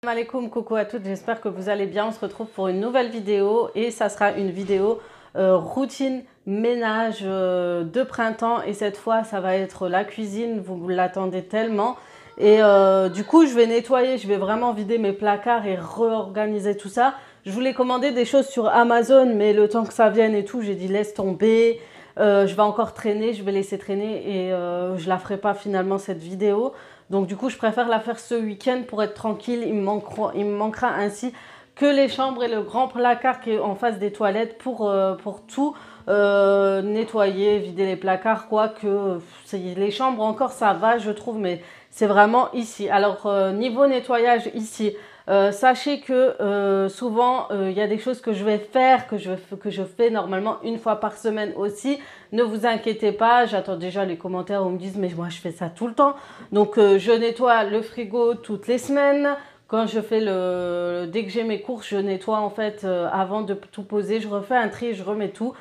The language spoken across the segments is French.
Salam alaikum, coucou à toutes, j'espère que vous allez bien. On se retrouve pour une nouvelle vidéo et ça sera une vidéo routine ménage de printemps, et cette fois ça va être la cuisine, vous l'attendez tellement. Et du coup je vais nettoyer, je vais vraiment vider mes placards et réorganiser tout ça. Je voulais commander des choses sur Amazon, mais le temps que ça vienne et tout, j'ai dit laisse tomber. Je vais encore traîner, je vais laisser traîner et je la ferai pas finalement cette vidéo. Donc du coup, je préfère la faire ce week-end pour être tranquille. Il me manquera ainsi que les chambres et le grand placard qui est en face des toilettes pour tout nettoyer, vider les placards. Quoique les chambres encore ça va, je trouve, mais c'est vraiment ici. Alors niveau nettoyage ici, sachez que souvent il y a des choses que je vais faire, que je fais normalement une fois par semaine aussi. Ne vous inquiétez pas, j'attends déjà les commentaires où on me disent mais moi je fais ça tout le temps. Donc je nettoie le frigo toutes les semaines. Quand je fais dès que j'ai mes courses, je nettoie en fait avant de tout poser. Je refais un tri, je remets tout.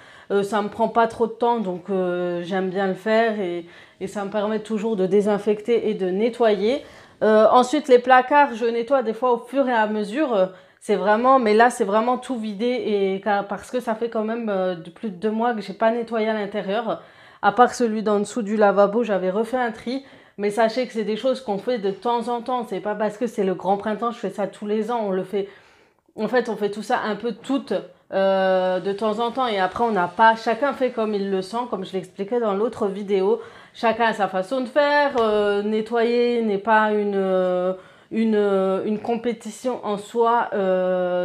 Ça me prend pas trop de temps, donc j'aime bien le faire et ça me permet toujours de désinfecter et de nettoyer. Ensuite les placards, je nettoie des fois au fur et à mesure. C'est vraiment, mais là c'est vraiment tout vidé et parce que ça fait quand même plus de 2 mois que j'ai pas nettoyé à l'intérieur. À part celui d'en dessous du lavabo, j'avais refait un tri. Mais sachez que c'est des choses qu'on fait de temps en temps. C'est pas parce que c'est le grand printemps, je fais ça tous les ans. On le fait. En fait, on fait tout ça un peu toutes de temps en temps. Et après, on n'a pas. Chacun fait comme il le sent, comme je l'expliquais dans l'autre vidéo. Chacun a sa façon de faire. Nettoyer n'est pas une compétition en soi.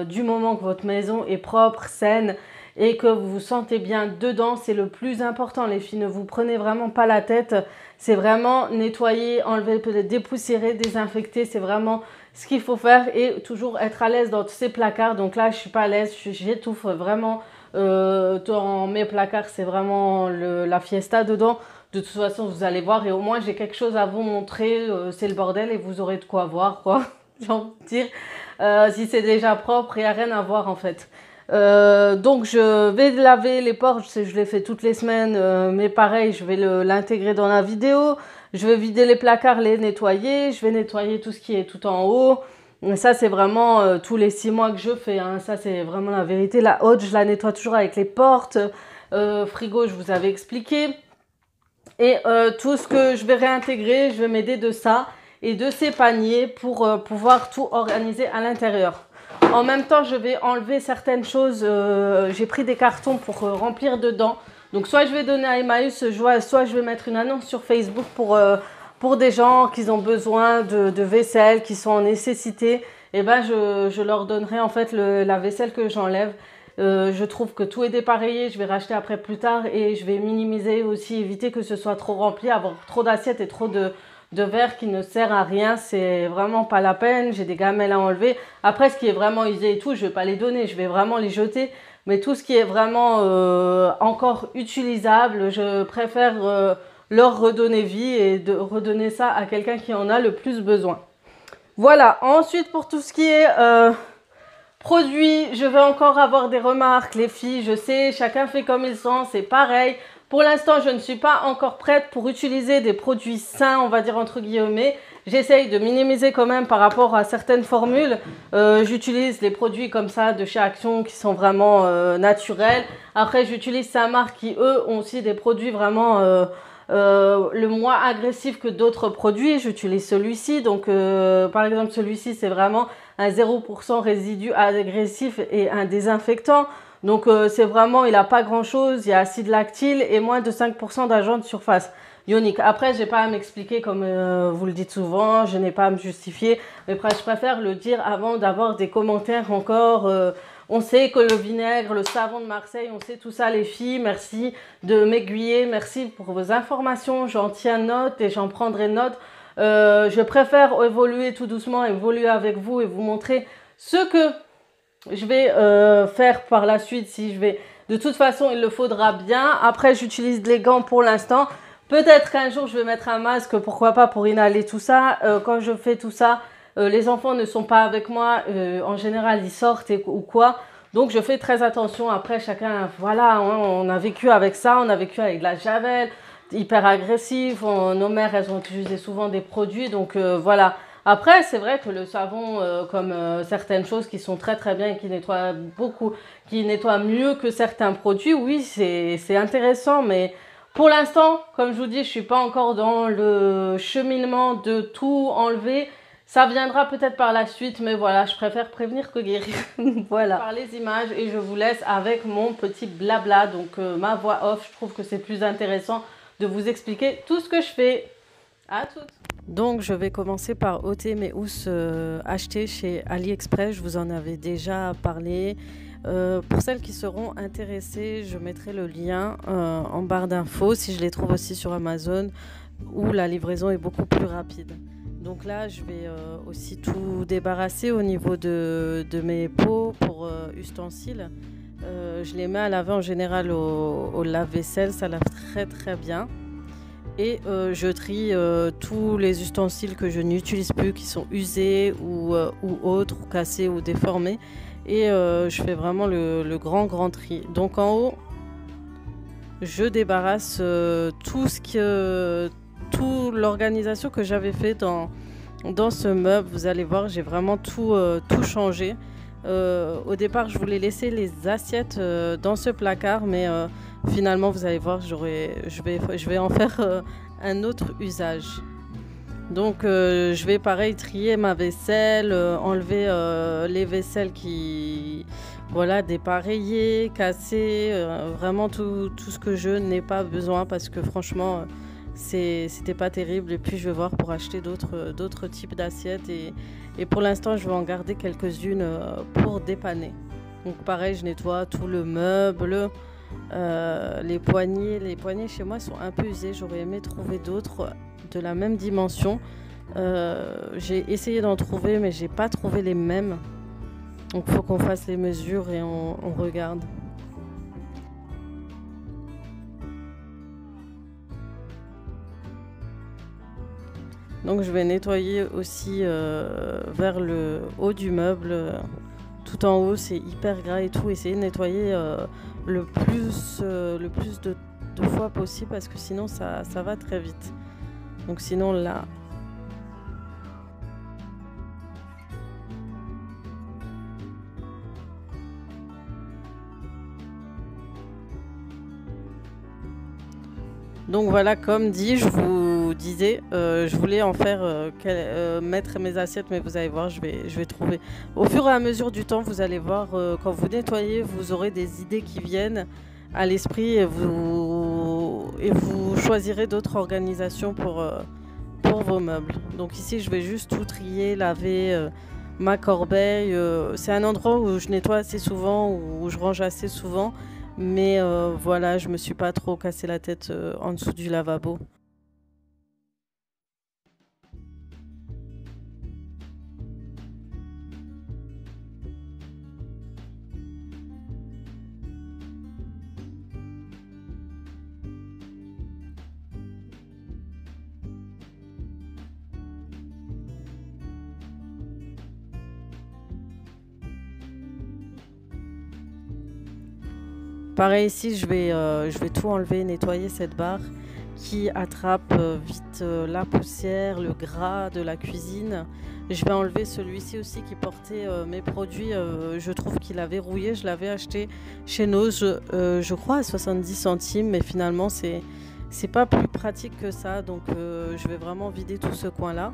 Du moment que votre maison est propre, saine et que vous vous sentez bien dedans, c'est le plus important. Les filles, ne vous prenez vraiment pas la tête. C'est vraiment nettoyer, enlever, peut-être dépoussiérer, désinfecter. C'est vraiment ce qu'il faut faire et toujours être à l'aise dans ces placards. Donc là, je suis pas à l'aise, j'étouffe vraiment dans mes placards. C'est vraiment la fiesta dedans. De toute façon, vous allez voir et au moins j'ai quelque chose à vous montrer. C'est le bordel et vous aurez de quoi voir, quoi. J'ai envie de dire. Si c'est déjà propre, il n'y a rien à voir en fait. Donc je vais laver les portes, je les fais toutes les semaines, mais pareil, je vais l'intégrer dans la vidéo. Je vais vider les placards, les nettoyer. Je vais nettoyer tout ce qui est tout en haut. Et ça, c'est vraiment tous les 6 mois que je fais, hein. Ça, c'est vraiment la vérité. La haute, je la nettoie toujours avec les portes. Frigo, je vous avais expliqué. Et tout ce que je vais réintégrer, je vais m'aider de ça et de ces paniers pour pouvoir tout organiser à l'intérieur. En même temps, je vais enlever certaines choses. J'ai pris des cartons pour remplir dedans. Donc, soit je vais donner à Emmaüs, soit je vais mettre une annonce sur Facebook pour des gens qui ont besoin de vaisselle, qui sont en nécessité. Et ben, je leur donnerai en fait la vaisselle que j'enlève. Je trouve que tout est dépareillé, je vais racheter après plus tard et je vais minimiser aussi, éviter que ce soit trop rempli, avoir trop d'assiettes et trop de verre qui ne sert à rien, c'est vraiment pas la peine. J'ai des gamelles à enlever. Après, ce qui est vraiment usé et tout, je vais pas les donner, je vais vraiment les jeter. Mais tout ce qui est vraiment encore utilisable, je préfère leur redonner vie et de redonner ça à quelqu'un qui en a le plus besoin. Voilà. Ensuite, pour tout ce qui est produits, je vais encore avoir des remarques. Les filles, je sais, chacun fait comme il sent, c'est pareil. Pour l'instant, je ne suis pas encore prête pour utiliser des produits sains, on va dire entre guillemets. J'essaye de minimiser quand même par rapport à certaines formules. J'utilise les produits comme ça de chez Action qui sont vraiment naturels. Après, j'utilise Saint-Marc qui, eux, ont aussi des produits vraiment le moins agressifs que d'autres produits. J'utilise celui-ci. Donc, par exemple, celui-ci, c'est vraiment un 0% résidu agressif et un désinfectant. Donc c'est vraiment, il n'a pas grand chose, il y a acide lactyle et moins de 5% d'agent de surface ionique. Après, je n'ai pas à m'expliquer comme vous le dites souvent, je n'ai pas à me justifier, mais je préfère le dire avant d'avoir des commentaires encore. On sait que le vinaigre, le savon de Marseille, on sait tout ça les filles, merci de m'aiguiller, merci pour vos informations, j'en tiens note et j'en prendrai note. Je préfère évoluer tout doucement, évoluer avec vous et vous montrer ce que je vais faire par la suite. Si je vais, de toute façon, il le faudra bien. Après, j'utilise les gants pour l'instant. Peut-être qu'un jour, je vais mettre un masque, pourquoi pas, pour inhaler tout ça. Quand je fais tout ça, les enfants ne sont pas avec moi. En général, ils sortent ou quoi. Donc, je fais très attention. Après, chacun, voilà, hein, on a vécu avec ça. On a vécu avec de la javel, hyper agressif. Nos mères, elles ont utilisé souvent des produits. Donc, voilà. Après, c'est vrai que le savon, comme certaines choses qui sont très très bien et qui nettoient beaucoup, qui nettoient mieux que certains produits, oui, c'est intéressant, mais pour l'instant, comme je vous dis, je ne suis pas encore dans le cheminement de tout enlever. Ça viendra peut-être par la suite, mais voilà, je préfère prévenir que guérir. Voilà. Par les images et je vous laisse avec mon petit blabla, donc ma voix off. Je trouve que c'est plus intéressant de vous expliquer tout ce que je fais. À toutes. Donc je vais commencer par ôter mes housses achetées chez AliExpress. Je vous en avais déjà parlé. Pour celles qui seront intéressées, je mettrai le lien en barre d'infos si je les trouve aussi sur Amazon où la livraison est beaucoup plus rapide. Donc là, je vais aussi tout débarrasser au niveau de mes pots pour ustensiles. Je les mets à laver en général au lave-vaisselle, ça lave très très bien. Et je trie tous les ustensiles que je n'utilise plus, qui sont usés ou autres, ou cassés ou déformés. Et je fais vraiment le grand tri. Donc en haut, je débarrasse toute l'organisation que j'avais fait dans ce meuble. Vous allez voir, j'ai vraiment tout changé. Au départ, je voulais laisser les assiettes dans ce placard, mais finalement, vous allez voir, je vais en faire un autre usage. Donc, je vais pareil trier ma vaisselle, enlever les vaisselles qui, voilà, dépareillées, cassées, vraiment tout ce que je n'ai pas besoin parce que franchement, c'était pas terrible. Et puis, je vais voir pour acheter d'autres types d'assiettes et pour l'instant, je vais en garder quelques-unes pour dépanner. Donc, pareil, je nettoie tout le meuble. Les poignées chez moi sont un peu usées. J'aurais aimé trouver d'autres de la même dimension. J'ai essayé d'en trouver, mais j'ai pas trouvé les mêmes. Donc, il faut qu'on fasse les mesures et on regarde. Donc je vais nettoyer aussi vers le haut du meuble. Tout en haut, c'est hyper gras et tout. Essayez de nettoyer le plus de fois possible parce que sinon ça va très vite. Donc sinon là... Donc voilà, comme dit, je vous disais, je voulais en faire mettre mes assiettes, mais vous allez voir, je vais trouver. Au fur et à mesure du temps, vous allez voir, quand vous nettoyez, vous aurez des idées qui viennent à l'esprit et vous choisirez d'autres organisations pour vos meubles. Donc ici, je vais juste tout trier, laver ma corbeille. C'est un endroit où je nettoie assez souvent, où je range assez souvent. Mais voilà, je me suis pas trop cassé la tête en dessous du lavabo. Pareil ici, je vais tout enlever, nettoyer cette barre qui attrape vite la poussière, le gras de la cuisine. Je vais enlever celui-ci aussi qui portait mes produits. Je trouve qu'il avait rouillé. Je l'avais acheté chez Nose, je crois à 70 centimes, mais finalement c'est pas plus pratique que ça. Donc je vais vraiment vider tout ce coin-là.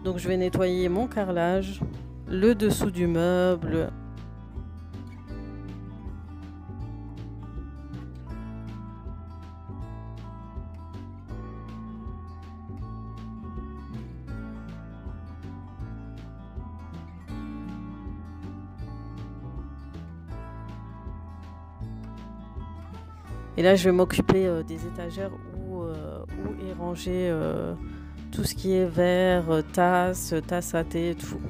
Donc je vais nettoyer mon carrelage, le dessous du meuble. Et là, je vais m'occuper des étagères où est rangé tout ce qui est verre, tasses à thé et tout.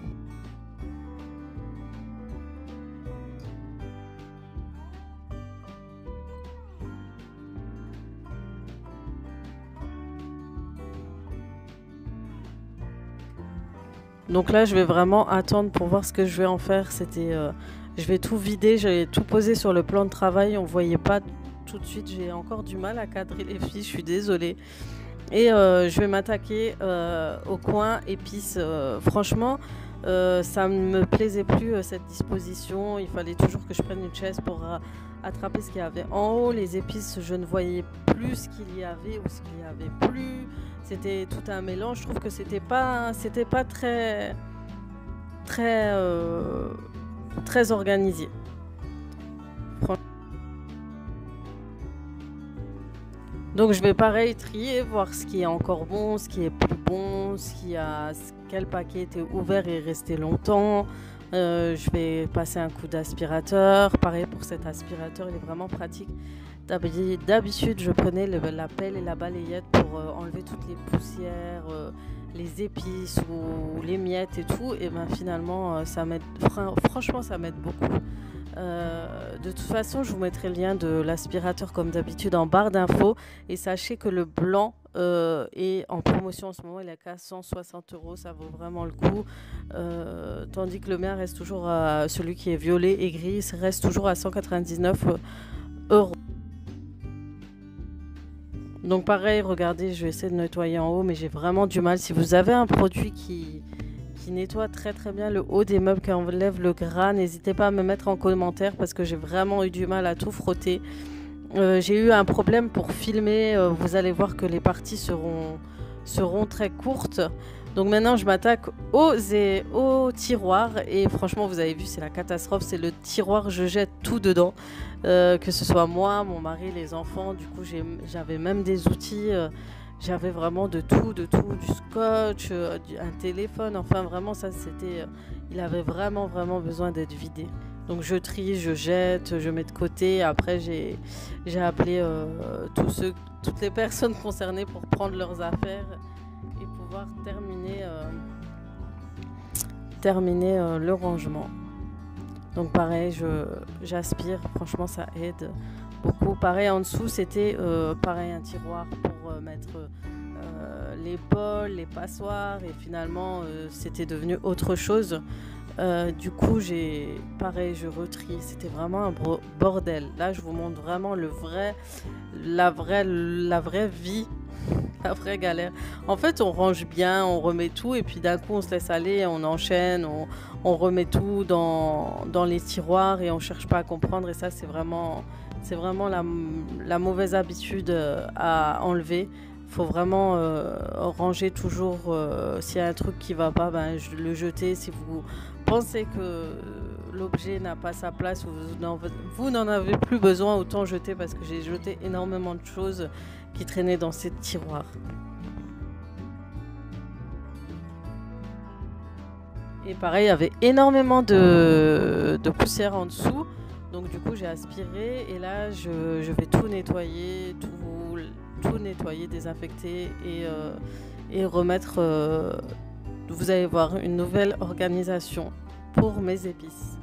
Donc là, je vais vraiment attendre pour voir ce que je vais en faire. Je vais tout vider, j'avais tout posé sur le plan de travail. On ne voyait pas tout de suite. J'ai encore du mal à cadrer les filles, je suis désolée. Et je vais m'attaquer au coin épices. Franchement, ça ne me plaisait plus cette disposition. Il fallait toujours que je prenne une chaise pour attraper ce qu'il y avait en haut. Les épices, je ne voyais plus ce qu'il y avait ou ce qu'il y avait plus. C'était tout un mélange. Je trouve que c'était pas très très très organisé. Donc je vais pareil trier, voir ce qui est encore bon, ce qui est plus bon, quel paquet était ouvert et resté longtemps. Je vais passer un coup d'aspirateur. Pareil pour cet aspirateur, il est vraiment pratique. D'habitude, je prenais la pelle et la balayette pour enlever toutes les poussières, les épices ou les miettes et tout. Et ben finalement, ça m'aide. Franchement, ça m'aide beaucoup. De toute façon, je vous mettrai le lien de l'aspirateur comme d'habitude en barre d'infos. Et sachez que le blanc est en promotion en ce moment, il est qu'à 160 €, ça vaut vraiment le coup. Tandis que le mien reste toujours celui qui est violet et gris, reste toujours à 199 €. Donc pareil, regardez, je vais essayer de nettoyer en haut, mais j'ai vraiment du mal. Si vous avez un produit qui nettoie très très bien le haut des meubles, qui enlève le gras, n'hésitez pas à me mettre en commentaire parce que j'ai vraiment eu du mal à tout frotter. J'ai eu un problème pour filmer, vous allez voir que les parties seront très courtes. Donc maintenant je m'attaque aux tiroirs et franchement vous avez vu, c'est la catastrophe, c'est le tiroir, je jette tout dedans, que ce soit moi, mon mari, les enfants. Du coup j'avais même des outils, j'avais vraiment de tout, du scotch, un téléphone, enfin vraiment ça c'était, il avait vraiment besoin d'être vidé. Donc je trie, je jette, je mets de côté. Après j'ai appelé toutes les personnes concernées pour prendre leurs affaires et pouvoir terminer le rangement. Donc pareil, j'aspire, franchement ça aide beaucoup. Pareil en dessous c'était pareil un tiroir pour mettre les bols, les passoires et finalement c'était devenu autre chose. Du coup je retrie, c'était vraiment un bordel. Là je vous montre vraiment la vraie vie, la vraie galère. En fait on range bien, on remet tout et puis d'un coup on se laisse aller, on enchaîne, on remet tout dans les tiroirs et on cherche pas à comprendre. Et ça c'est vraiment la mauvaise habitude à enlever. Il faut vraiment ranger toujours. S'il y a un truc qui va pas, le jeter. Si vous pensez que l'objet n'a pas sa place ou vous n'en avez plus besoin, autant jeter, parce que j'ai jeté énormément de choses qui traînaient dans ces tiroirs. Et pareil, il y avait énormément de poussière en dessous. Donc du coup j'ai aspiré et là je vais tout nettoyer, désinfecter et remettre, vous allez voir, une nouvelle organisation pour mes épices.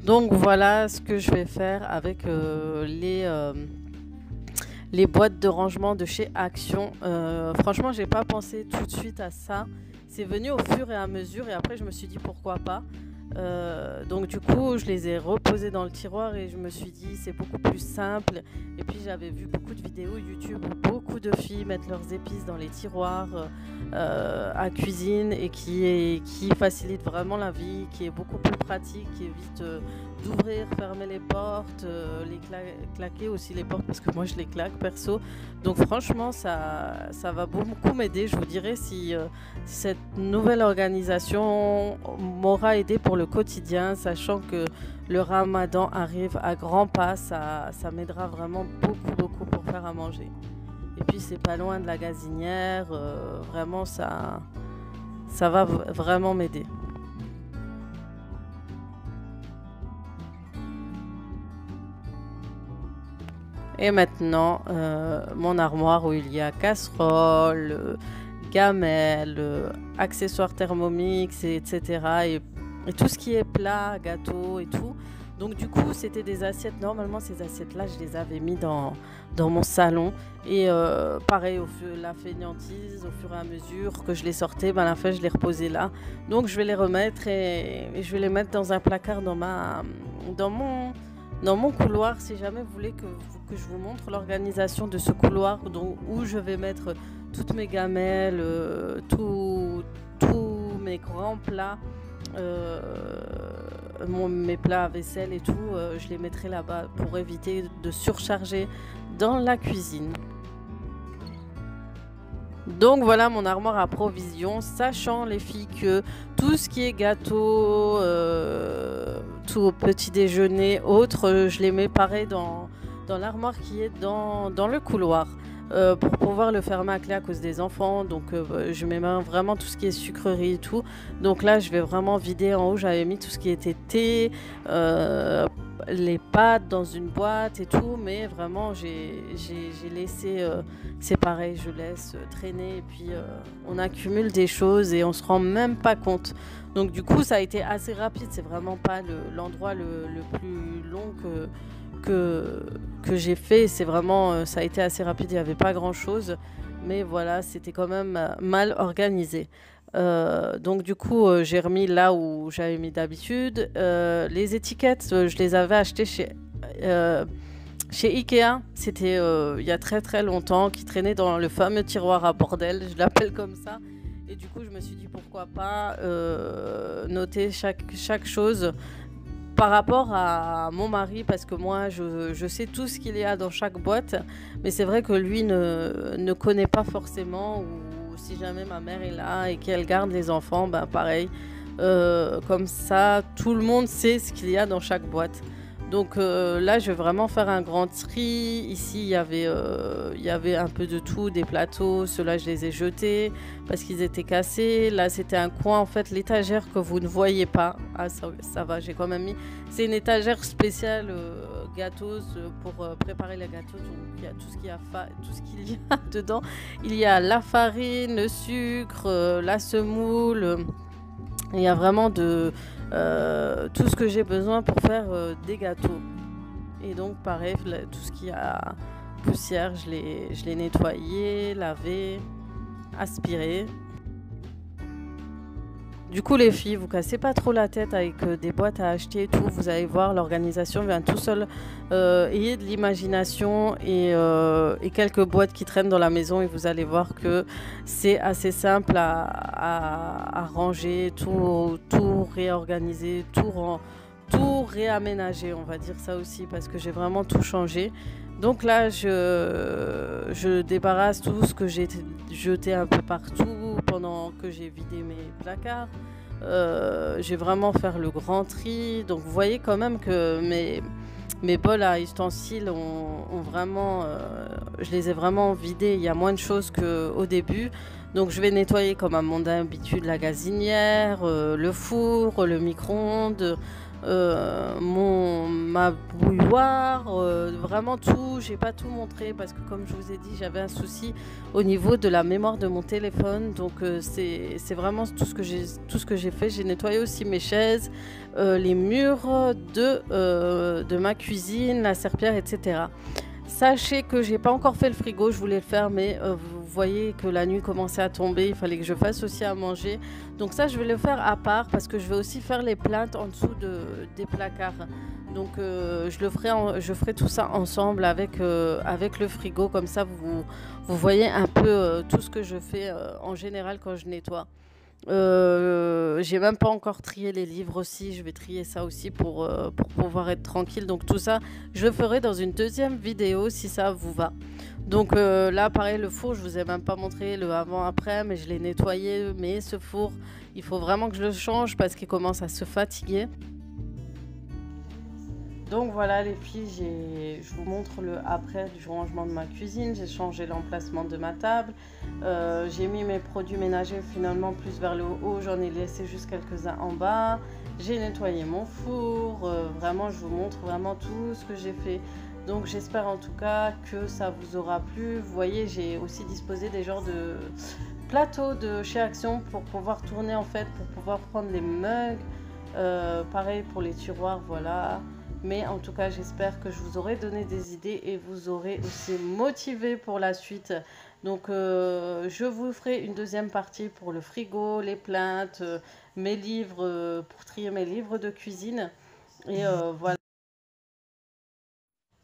Donc voilà ce que je vais faire avec les boîtes de rangement de chez Action. Franchement, j'ai pas pensé tout de suite à ça. C'est venu au fur et à mesure et après je me suis dit pourquoi pas. Donc du coup, je les ai reposées dans le tiroir et je me suis dit c'est beaucoup plus simple. Et puis j'avais vu beaucoup de vidéos YouTube où beaucoup de filles mettent leurs épices dans les tiroirs à cuisine et qui facilite vraiment la vie, qui est beaucoup plus pratique, qui évite d'ouvrir, fermer les portes, claquer aussi les portes parce que moi je les claque perso. Donc franchement ça va beaucoup m'aider. Je vous dirai si cette nouvelle organisation m'aura aidé pour le quotidien, sachant que le ramadan arrive à grands pas. Ça m'aidera vraiment beaucoup pour faire à manger. Et puis c'est pas loin de la gazinière, vraiment ça va vraiment m'aider. Et maintenant, mon armoire où il y a casseroles, gamelles, accessoires Thermomix, etc. Et tout ce qui est plat, gâteau et tout. Donc du coup, c'était des assiettes. Normalement, ces assiettes-là, je les avais mis dans mon salon. Et pareil, la fainéantise, au fur et à mesure que je les sortais, ben, à la fin, je les reposais là. Donc je vais les remettre et je vais les mettre dans un placard dans mon couloir. Si jamais vous voulez que je vous montre l'organisation de ce couloir où je vais mettre toutes mes gamelles, tous mes grands plats. Mes plats à vaisselle et tout, je les mettrai là-bas pour éviter de surcharger dans la cuisine. Donc voilà mon armoire à provisions, sachant les filles que tout ce qui est gâteau, tout au petit déjeuner, autres, je les mets pareil dans l'armoire qui est dans le couloir. Pour pouvoir le fermer à clé à cause des enfants, donc je mets vraiment tout ce qui est sucrerie et tout. Donc là je vais vraiment vider. En haut j'avais mis tout ce qui était thé, les pâtes dans une boîte et tout, mais vraiment j'ai laissé, c'est pareil, je laisse traîner et puis on accumule des choses et on se rend même pas compte. Donc du coup ça a été assez rapide, c'est vraiment pas l'endroit le plus long que j'ai fait. C'est vraiment, ça a été assez rapide, il n'y avait pas grand chose, mais voilà, c'était quand même mal organisé. Donc du coup j'ai remis là où j'avais mis d'habitude. Les étiquettes, je les avais achetées chez Ikea, c'était il y a très très longtemps, qui traînaient dans le fameux tiroir à bordel, je l'appelle comme ça. Et du coup je me suis dit pourquoi pas noter chaque chose par rapport à mon mari, parce que moi je sais tout ce qu'il y a dans chaque boîte, mais c'est vrai que lui ne connaît pas forcément, ou si jamais ma mère est là et qu'elle garde les enfants, ben pareil, comme ça tout le monde sait ce qu'il y a dans chaque boîte. Donc là je vais vraiment faire un grand tri. Ici il y avait un peu de tout, des plateaux, ceux-là je les ai jetés parce qu'ils étaient cassés. Là c'était un coin, en fait, l'étagère que vous ne voyez pas. Ah ça va, j'ai quand même mis. C'est une étagère spéciale gâteaux pour préparer les gâteaux. Donc il y a tout ce qu'il y a dedans. Il y a la farine, le sucre, la semoule. Il y a vraiment tout ce que j'ai besoin pour faire des gâteaux. Et donc pareil, tout ce qui a poussière, je l'ai nettoyé, lavé, aspiré. Du coup les filles, vous cassez pas trop la tête avec des boîtes à acheter et tout. Vous allez voir, l'organisation vient tout seul. Ayez de l'imagination et quelques boîtes qui traînent dans la maison, et vous allez voir que c'est assez simple à ranger, tout réorganiser, tout réaménager, on va dire ça aussi, parce que j'ai vraiment tout changé. Donc là je débarrasse tout ce que j'ai jeté un peu partout pendant que j'ai vidé mes placards. J'ai vraiment faire le grand tri. Donc vous voyez quand même que mes bols à ustensiles ont vraiment, je les ai vraiment vidés. Il y a moins de choses qu'au début. Donc je vais nettoyer comme à mon habitude la gazinière, le four, le micro-ondes, ma bouilloire, vraiment tout. J'ai pas tout montré parce que, comme je vous ai dit, j'avais un souci au niveau de la mémoire de mon téléphone. Donc c'est vraiment tout ce que j'ai fait. J'ai nettoyé aussi mes chaises, les murs de ma cuisine, la serpillière, etc. Sachez que j'ai pas encore fait le frigo, je voulais le faire, mais vous voyez que la nuit commençait à tomber, il fallait que je fasse aussi à manger. Donc ça, je vais le faire à part parce que je vais aussi faire les plaintes en dessous des placards. Donc je ferai tout ça ensemble avec le frigo, comme ça vous voyez un peu tout ce que je fais en général quand je nettoie. J'ai même pas encore trié les livres aussi, je vais trier ça aussi pour pouvoir être tranquille. Donc tout ça je le ferai dans une deuxième vidéo si ça vous va. Donc là pareil, le four, je vous ai même pas montré le avant après, mais je l'ai nettoyé. Mais ce four, il faut vraiment que je le change parce qu'il commence à se fatiguer. Donc voilà les filles, je vous montre le après du rangement de ma cuisine. J'ai changé l'emplacement de ma table, j'ai mis mes produits ménagers finalement plus vers le haut, j'en ai laissé juste quelques-uns en bas. J'ai nettoyé mon four, vraiment je vous montre vraiment tout ce que j'ai fait. Donc j'espère en tout cas que ça vous aura plu. Vous voyez, j'ai aussi disposé des genres plateau de chez Action pour pouvoir tourner en fait, pour pouvoir prendre les mugs. Pareil pour les tiroirs, voilà. Mais en tout cas, j'espère que je vous aurai donné des idées et vous aurez aussi motivé pour la suite. Donc, je vous ferai une deuxième partie pour le frigo, les plaintes, mes livres, pour trier mes livres de cuisine. Et voilà.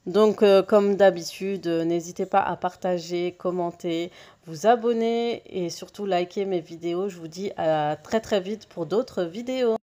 Donc, comme d'habitude, n'hésitez pas à partager, commenter, vous abonner et surtout liker mes vidéos. Je vous dis à très très vite pour d'autres vidéos.